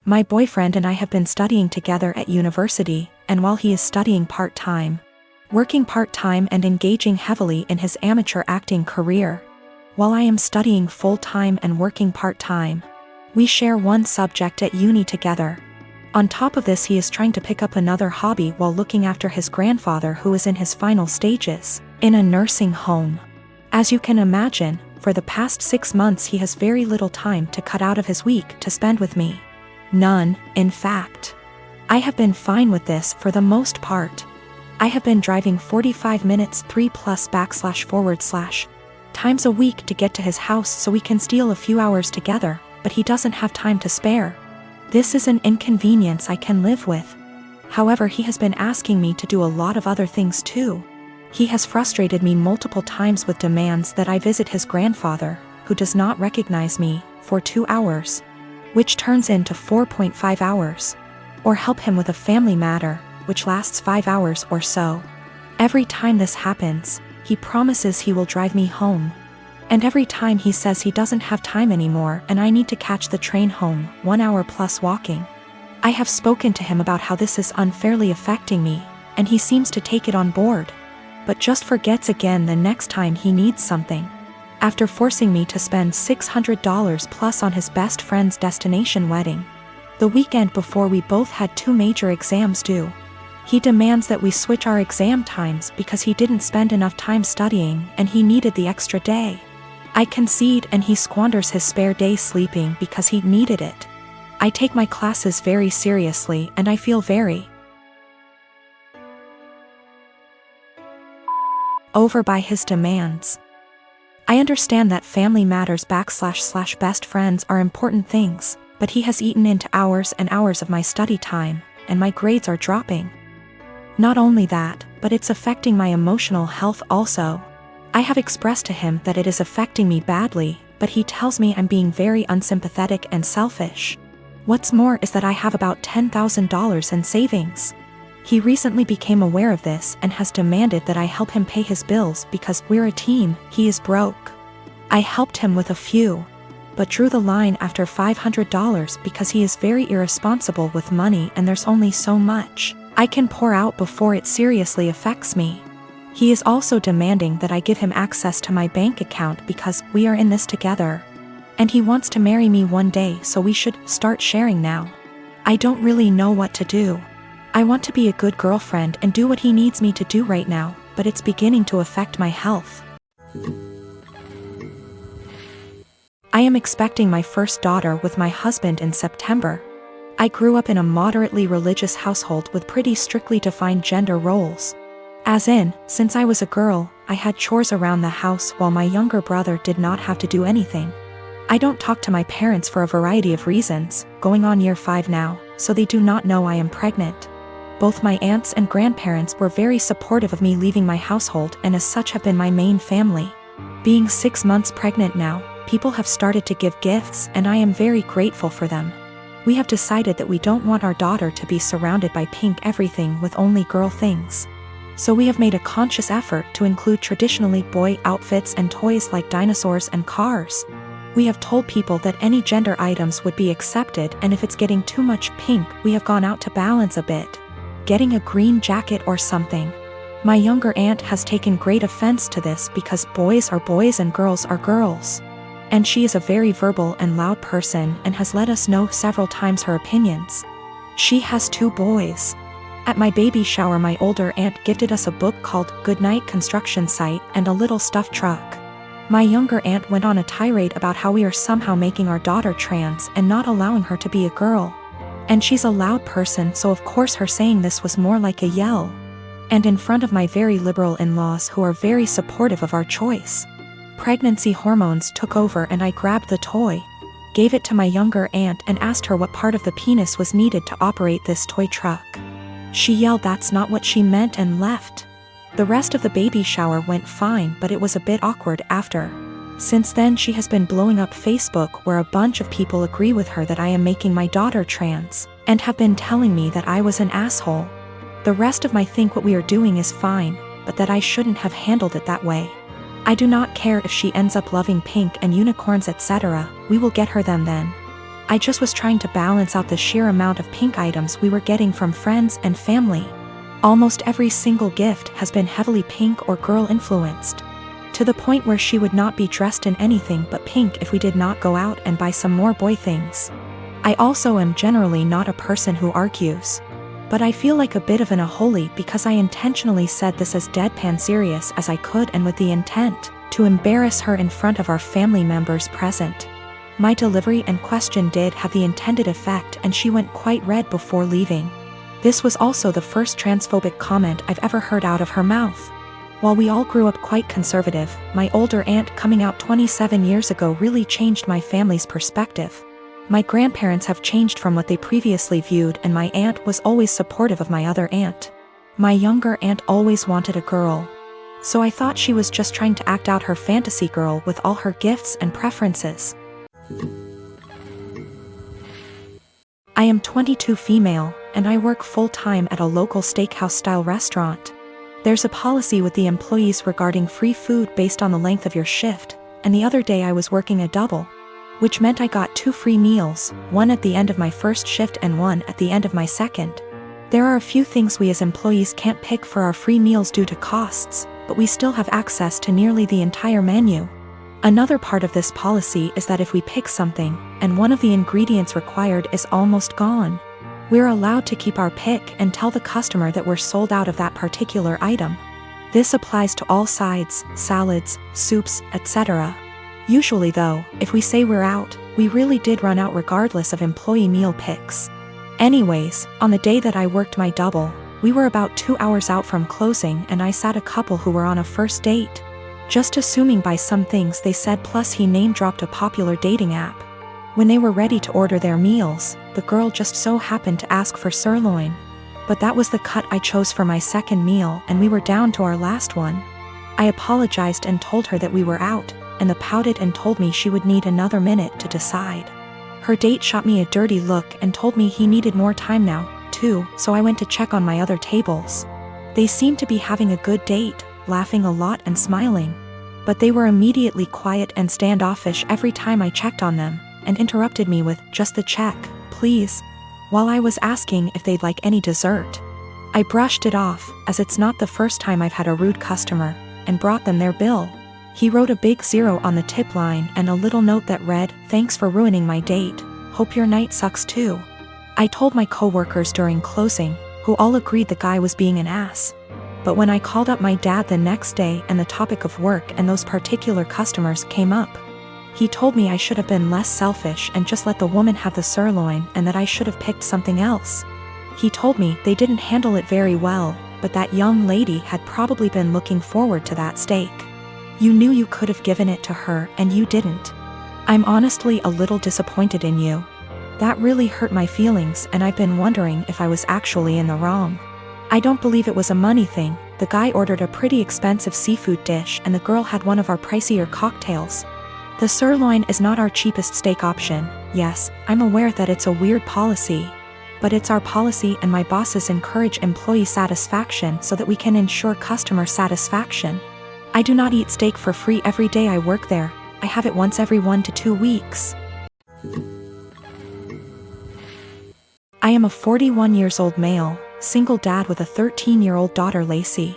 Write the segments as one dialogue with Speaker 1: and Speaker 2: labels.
Speaker 1: My boyfriend and I have been studying together at university, and while he is studying part-time, working part-time and engaging heavily in his amateur acting career, while I am studying full-time and working part-time, we share one subject at uni together. On top of this, he is trying to pick up another hobby while looking after his grandfather who is in his final stages, in a nursing home. As you can imagine, for the past 6 months he has very little time to cut out of his week to spend with me. None, in fact. I have been fine with this for the most part. I have been driving 45 minutes 3+// times a week to get to his house so we can steal a few hours together, but he doesn't have time to spare. This is an inconvenience I can live with. However, he has been asking me to do a lot of other things too. He has frustrated me multiple times with demands that I visit his grandfather, who does not recognize me, for 2 hours, which turns into 4.5 hours, or help him with a family matter, which lasts 5 hours or so. Every time this happens, he promises he will drive me home. And every time he says he doesn't have time anymore and I need to catch the train home, 1 hour plus walking. I have spoken to him about how this is unfairly affecting me, and he seems to take it on board, but just forgets again the next time he needs something. After forcing me to spend $600 plus on his best friend's destination wedding, the weekend before we both had 2 major exams due, he demands that we switch our exam times because he didn't spend enough time studying and he needed the extra day. I concede and he squanders his spare day sleeping because he needed it. I take my classes very seriously and I feel very over by his demands. I understand that family matters / best friends are important things, but he has eaten into hours and hours of my study time, and my grades are dropping. Not only that, but it's affecting my emotional health also. I have expressed to him that it is affecting me badly, but he tells me I'm being very unsympathetic and selfish. What's more is that I have about $10,000 in savings. He recently became aware of this and has demanded that I help him pay his bills because we're a team, he is broke. I helped him with a few, but drew the line after $500 because he is very irresponsible with money and there's only so much I can pour out before it seriously affects me. He is also demanding that I give him access to my bank account because we are in this together. And he wants to marry me one day, so we should start sharing now. I don't really know what to do. I want to be a good girlfriend and do what he needs me to do right now, but it's beginning to affect my health. I am expecting my first daughter with my husband in September. I grew up in a moderately religious household with pretty strictly defined gender roles. As in, since I was a girl, I had chores around the house while my younger brother did not have to do anything. I don't talk to my parents for a variety of reasons, going on year 5 now, so they do not know I am pregnant. Both my aunts and grandparents were very supportive of me leaving my household and as such have been my main family. Being 6 months pregnant now, people have started to give gifts and I am very grateful for them. We have decided that we don't want our daughter to be surrounded by pink everything with only girl things. So we have made a conscious effort to include traditionally boy outfits and toys like dinosaurs and cars. We have told people that any gender items would be accepted, and if it's getting too much pink, we have gone out to balance a bit, getting a green jacket or something. My younger aunt has taken great offense to this because boys are boys and girls are girls. And she is a very verbal and loud person and has let us know several times her opinions. She has 2 boys. At my baby shower, my older aunt gifted us a book called Goodnight Construction Site and a little stuffed truck. My younger aunt went on a tirade about how we are somehow making our daughter trans and not allowing her to be a girl. And she's a loud person, so of course her saying this was more like a yell. And in front of my very liberal in-laws who are very supportive of our choice. Pregnancy hormones took over and I grabbed the toy, gave it to my younger aunt and asked her what part of the penis was needed to operate this toy truck. She yelled that's not what she meant and left. The rest of the baby shower went fine, but it was a bit awkward after. Since then she has been blowing up Facebook where a bunch of people agree with her that I am making my daughter trans, and have been telling me that I was an asshole. The rest of my think what we are doing is fine, but that I shouldn't have handled it that way. I do not care if she ends up loving pink and unicorns etc., we will get her them then. I just was trying to balance out the sheer amount of pink items we were getting from friends and family. Almost every single gift has been heavily pink or girl influenced, to the point where she would not be dressed in anything but pink if we did not go out and buy some more boy things. I also am generally not a person who argues, but I feel like a bit of an unholy because I intentionally said this as deadpan serious as I could and with the intent to embarrass her in front of our family members present. My delivery and question did have the intended effect, and she went quite red before leaving. This was also the first transphobic comment I've ever heard out of her mouth. While we all grew up quite conservative, my older aunt coming out 27 years ago really changed my family's perspective. My grandparents have changed from what they previously viewed, and my aunt was always supportive of my other aunt. My younger aunt always wanted a girl, so I thought she was just trying to act out her fantasy girl with all her gifts and preferences. I am 22, female, and I work full-time at a local steakhouse-style restaurant. There's a policy with the employees regarding free food based on the length of your shift, and the other day I was working a double, which meant I got 2 free meals, one at the end of my first shift and one at the end of my second. There are a few things we as employees can't pick for our free meals due to costs, but we still have access to nearly the entire menu. Another part of this policy is that if we pick something, and one of the ingredients required is almost gone, we're allowed to keep our pick and tell the customer that we're sold out of that particular item. This applies to all sides, salads, soups, etc. Usually though, if we say we're out, we really did run out regardless of employee meal picks. Anyways, on the day that I worked my double, we were about 2 hours out from closing, and I sat a couple who were on a first date. Just assuming by some things they said, plus he name-dropped a popular dating app. When they were ready to order their meals, the girl just so happened to ask for sirloin. But that was the cut I chose for my second meal, and we were down to our last one. I apologized and told her that we were out, and the pouted and told me she would need another minute to decide. Her date shot me a dirty look and told me he needed more time now, too, so I went to check on my other tables. They seemed to be having a good date, laughing a lot and smiling. But they were immediately quiet and standoffish every time I checked on them, and interrupted me with, "Just the check, please," while I was asking if they'd like any dessert. I brushed it off, as it's not the first time I've had a rude customer, and brought them their bill. He wrote a big 0 on the tip line and a little note that read, "Thanks for ruining my date, hope your night sucks too." I told my coworkers during closing, who all agreed the guy was being an ass. But when I called up my dad the next day and the topic of work and those particular customers came up, he told me I should have been less selfish and just let the woman have the sirloin, and that I should have picked something else. He told me they didn't handle it very well, but that young lady had probably been looking forward to that steak. You knew you could have given it to her and you didn't. I'm honestly a little disappointed in you. That really hurt my feelings, and I've been wondering if I was actually in the wrong. I don't believe it was a money thing. The guy ordered a pretty expensive seafood dish and the girl had one of our pricier cocktails. The sirloin is not our cheapest steak option. Yes, I'm aware that it's a weird policy, but it's our policy, and my bosses encourage employee satisfaction so that we can ensure customer satisfaction. I do not eat steak for free every day I work there. I have it once every 1 to 2 weeks. I am a 41 years old male, single dad with a 13-year-old daughter, Lacey.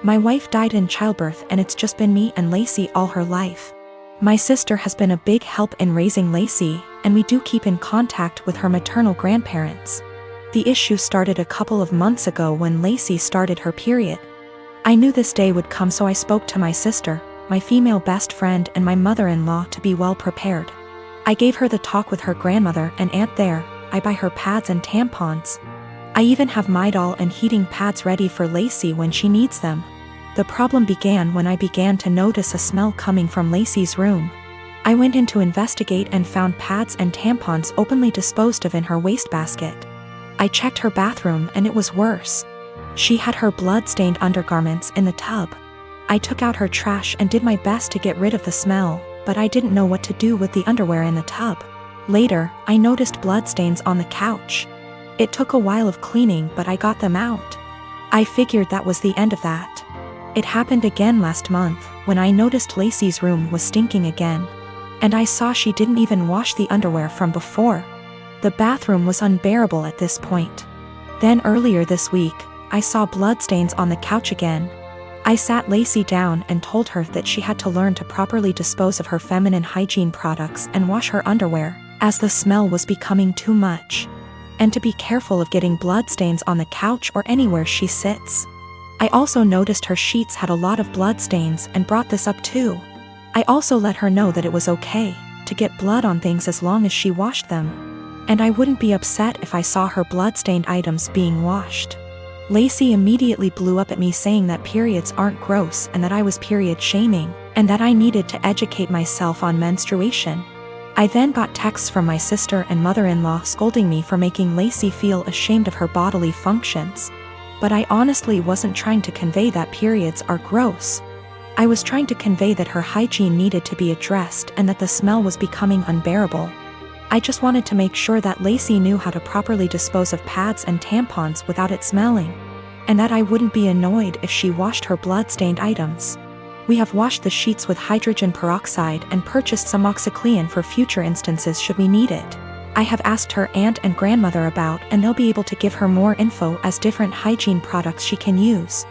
Speaker 1: My wife died in childbirth, and it's just been me and Lacey all her life. My sister has been a big help in raising Lacey, and we do keep in contact with her maternal grandparents. The issue started a couple of months ago when Lacey started her period. I knew this day would come, so I spoke to my sister, my female best friend, and my mother-in-law to be well prepared. I gave her the talk with her grandmother and aunt there. I buy her pads and tampons. I even have Midol and heating pads ready for Lacey when she needs them. The problem began when I began to notice a smell coming from Lacey's room. I went in to investigate and found pads and tampons openly disposed of in her wastebasket. I checked her bathroom and it was worse. She had her blood-stained undergarments in the tub. I took out her trash and did my best to get rid of the smell, but I didn't know what to do with the underwear in the tub. Later, I noticed bloodstains on the couch. It took a while of cleaning, but I got them out. I figured that was the end of that. It happened again last month, when I noticed Lacey's room was stinking again. And I saw she didn't even wash the underwear from before. The bathroom was unbearable at this point. Then earlier this week, I saw bloodstains on the couch again. I sat Lacey down and told her that she had to learn to properly dispose of her feminine hygiene products and wash her underwear, as the smell was becoming too much. And to be careful of getting bloodstains on the couch or anywhere she sits. I also noticed her sheets had a lot of bloodstains and brought this up too. I also let her know that it was okay to get blood on things as long as she washed them. And I wouldn't be upset if I saw her bloodstained items being washed. Lacey immediately blew up at me saying that periods aren't gross and that I was period shaming, and that I needed to educate myself on menstruation. I then got texts from my sister and mother-in-law scolding me for making Lacey feel ashamed of her bodily functions. But I honestly wasn't trying to convey that periods are gross. I was trying to convey that her hygiene needed to be addressed and that the smell was becoming unbearable. I just wanted to make sure that Lacey knew how to properly dispose of pads and tampons without it smelling, and that I wouldn't be annoyed if she washed her blood-stained items. We have washed the sheets with hydrogen peroxide and purchased some OxyClean for future instances should we need it. I have asked her aunt and grandmother about, and they'll be able to give her more info as different hygiene products she can use.